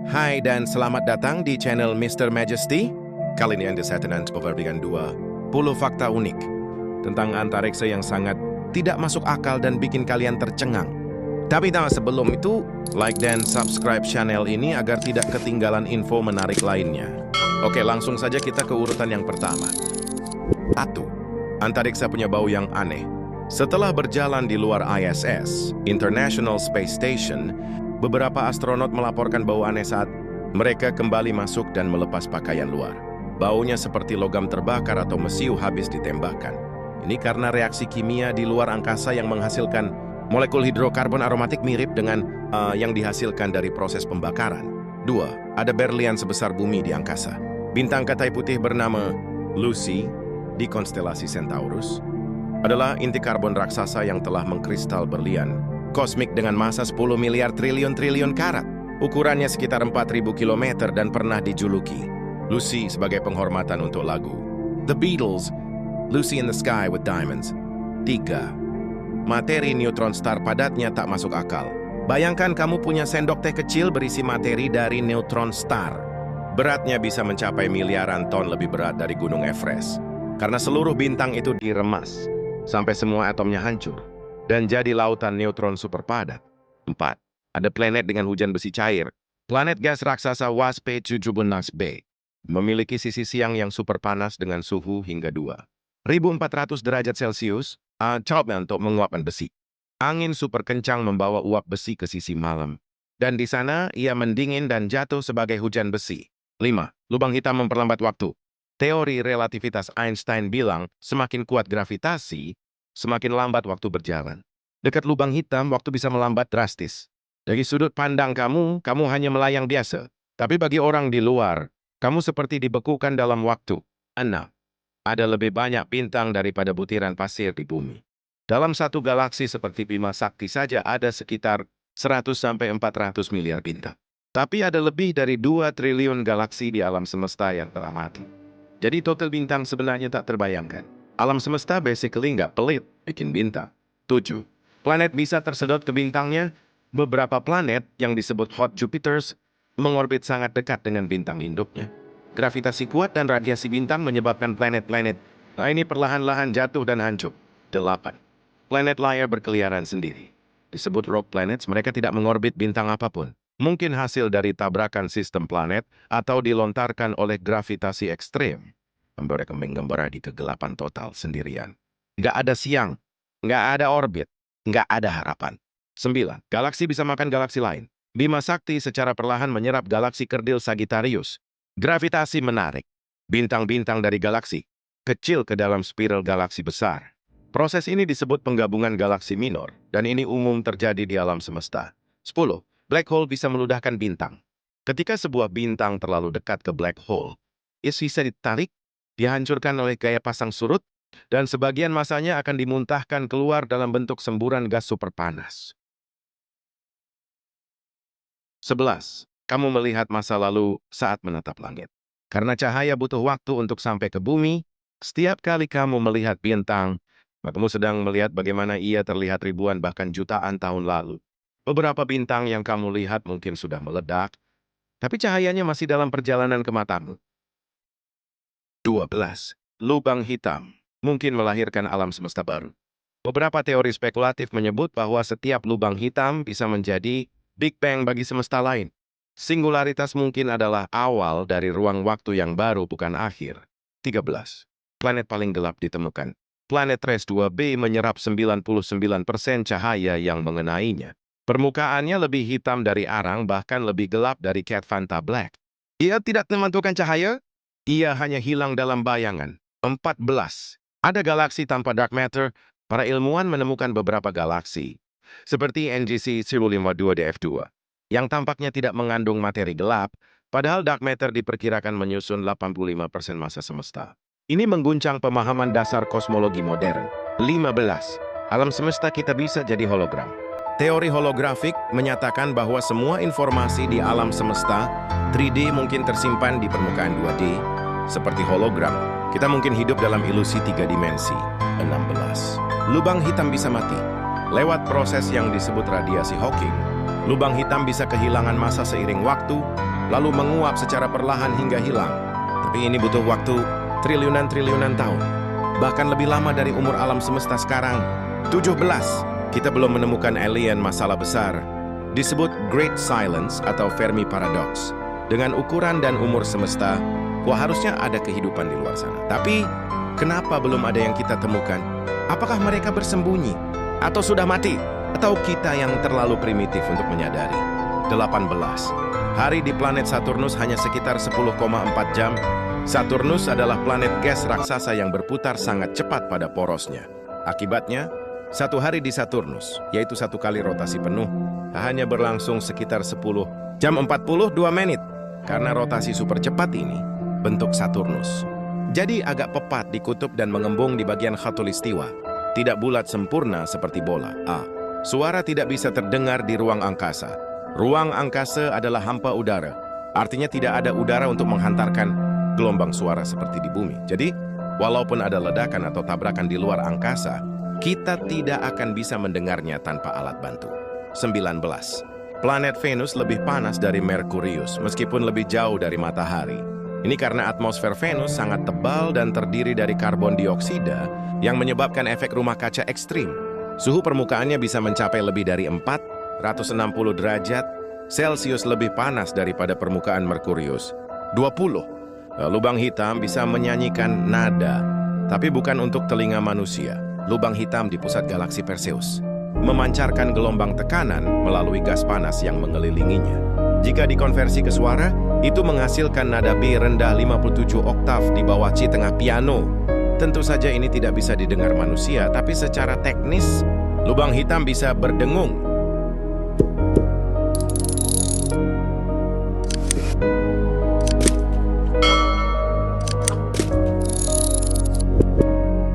Hai dan selamat datang di channel Mr. Majesty. Kali ini saya akan cover dengan 20 fakta unik tentang antariksa yang sangat tidak masuk akal dan bikin kalian tercengang. Tapi sebelum itu, like dan subscribe channel ini agar tidak ketinggalan info menarik lainnya. Oke, langsung saja kita ke urutan yang pertama. 1. Antariksa punya bau yang aneh. Setelah berjalan di luar ISS, International Space Station, beberapa astronot melaporkan bau aneh saat mereka kembali masuk dan melepas pakaian luar. Baunya seperti logam terbakar atau mesiu habis ditembakkan. Ini karena reaksi kimia di luar angkasa yang menghasilkan molekul hidrokarbon aromatik mirip dengan yang dihasilkan dari proses pembakaran. 2. Ada berlian sebesar bumi di angkasa. Bintang katai putih bernama Lucy di konstelasi Centaurus adalah inti karbon raksasa yang telah mengkristal berlian kosmik dengan masa 10 miliar triliun karat. Ukurannya sekitar 4.000 km dan pernah dijuluki Lucy sebagai penghormatan untuk lagu The Beatles, Lucy in the Sky with Diamonds. 3. Materi neutron star padatnya tak masuk akal. Bayangkan kamu punya sendok teh kecil berisi materi dari neutron star. Beratnya bisa mencapai miliaran ton lebih berat dari Gunung Everest. Karena seluruh bintang itu diremas sampai semua atomnya hancur dan jadi lautan neutron super padat. 4. Ada planet dengan hujan besi cair. Planet gas raksasa WASP-17b memiliki sisi siang yang super panas dengan suhu hingga 2.400 derajat Celcius, coba untuk menguapkan besi. Angin super kencang membawa uap besi ke sisi malam. Dan di sana ia mendingin dan jatuh sebagai hujan besi. 5. Lubang hitam memperlambat waktu. Teori relativitas Einstein bilang semakin kuat gravitasi, semakin lambat waktu berjalan. Dekat lubang hitam, waktu bisa melambat drastis. Dari sudut pandang kamu hanya melayang biasa. Tapi bagi orang di luar, kamu seperti dibekukan dalam waktu. 6. Ada lebih banyak bintang daripada butiran pasir di bumi. Dalam satu galaksi seperti Bima Sakti saja ada sekitar 100-400 miliar bintang. Tapi ada lebih dari 2 triliun galaksi di alam semesta yang telah mati. Jadi total bintang sebenarnya tak terbayangkan. Alam semesta basically nggak pelit bikin bintang. 7. Planet bisa tersedot ke bintangnya. Beberapa planet yang disebut hot Jupiters mengorbit sangat dekat dengan bintang induknya. Gravitasi kuat dan radiasi bintang menyebabkan planet-planet ini perlahan-lahan jatuh dan hancur. 8. Planet layar berkeliaran sendiri. Disebut rogue planets, mereka tidak mengorbit bintang apapun. Mungkin hasil dari tabrakan sistem planet atau dilontarkan oleh gravitasi ekstrem. Mereka mengembara di kegelapan total sendirian. Nggak ada siang, nggak ada orbit, nggak ada harapan. 9. Galaksi bisa makan galaksi lain. Bima Sakti secara perlahan menyerap galaksi kerdil Sagittarius. Gravitasi menarik bintang-bintang dari galaksi kecil ke dalam spiral galaksi besar. Proses ini disebut penggabungan galaksi minor, dan ini umum terjadi di alam semesta. 10. Black hole bisa meludahkan bintang. Ketika sebuah bintang terlalu dekat ke black hole, ia bisa ditarik, dihancurkan oleh gaya pasang surut, dan sebagian masanya akan dimuntahkan keluar dalam bentuk semburan gas super panas. 11. Kamu melihat masa lalu saat menatap langit. Karena cahaya butuh waktu untuk sampai ke bumi, setiap kali kamu melihat bintang, kamu sedang melihat bagaimana ia terlihat ribuan bahkan jutaan tahun lalu. Beberapa bintang yang kamu lihat mungkin sudah meledak, tapi cahayanya masih dalam perjalanan ke matamu. 12. Lubang hitam mungkin melahirkan alam semesta baru. Beberapa teori spekulatif menyebut bahwa setiap lubang hitam bisa menjadi Big Bang bagi semesta lain. Singularitas mungkin adalah awal dari ruang waktu yang baru, bukan akhir. 13. Planet paling gelap ditemukan. Planet Trace 2b menyerap 99% cahaya yang mengenainya. Permukaannya lebih hitam dari arang, bahkan lebih gelap dari Cat Vanta Black. Ia tidak memantulkan cahaya, ia hanya hilang dalam bayangan. 14. Ada galaksi tanpa dark matter. Para ilmuwan menemukan beberapa galaksi, seperti NGC 052DF2, yang tampaknya tidak mengandung materi gelap, padahal dark matter diperkirakan menyusun 85% massa semesta. Ini mengguncang pemahaman dasar kosmologi modern. 15. Alam semesta kita bisa jadi hologram. Teori holografik menyatakan bahwa semua informasi di alam semesta 3D mungkin tersimpan di permukaan 2D, seperti hologram. Kita mungkin hidup dalam ilusi 3 dimensi. 16. Lubang hitam bisa mati. Lewat proses yang disebut radiasi Hawking, lubang hitam bisa kehilangan massa seiring waktu lalu menguap secara perlahan hingga hilang. Tapi ini butuh waktu triliunan-triliunan tahun. Bahkan lebih lama dari umur alam semesta sekarang. 17. Kita belum menemukan alien masalah besar. Disebut Great Silence atau Fermi Paradox. Dengan ukuran dan umur semesta, harusnya ada kehidupan di luar sana. Tapi, kenapa belum ada yang kita temukan? Apakah mereka bersembunyi? Atau sudah mati? Atau kita yang terlalu primitif untuk menyadari? 18. Hari di planet Saturnus hanya sekitar 10,4 jam. Saturnus adalah planet gas raksasa yang berputar sangat cepat pada porosnya. Akibatnya, satu hari di Saturnus, yaitu satu kali rotasi penuh, hanya berlangsung sekitar 10 jam 42 menit. Karena rotasi super cepat ini, bentuk Saturnus jadi agak pepat di kutub dan mengembung di bagian khatulistiwa. Tidak bulat sempurna seperti bola. A. Suara tidak bisa terdengar di ruang angkasa. Ruang angkasa adalah hampa udara. Artinya tidak ada udara untuk menghantarkan gelombang suara seperti di bumi. Jadi, walaupun ada ledakan atau tabrakan di luar angkasa, kita tidak akan bisa mendengarnya tanpa alat bantu. 19. Planet Venus lebih panas dari Merkurius, meskipun lebih jauh dari matahari. Ini karena atmosfer Venus sangat tebal dan terdiri dari karbon dioksida yang menyebabkan efek rumah kaca ekstrim. Suhu permukaannya bisa mencapai lebih dari 460 derajat Celcius lebih panas daripada permukaan Merkurius. 20. Lubang hitam bisa menyanyikan nada, tapi bukan untuk telinga manusia. Lubang hitam di pusat galaksi Perseus memancarkan gelombang tekanan melalui gas panas yang mengelilinginya. Jika dikonversi ke suara, itu menghasilkan nada B rendah 57 oktav di bawah C tengah piano. Tentu saja ini tidak bisa didengar manusia, tapi secara teknis, lubang hitam bisa berdengung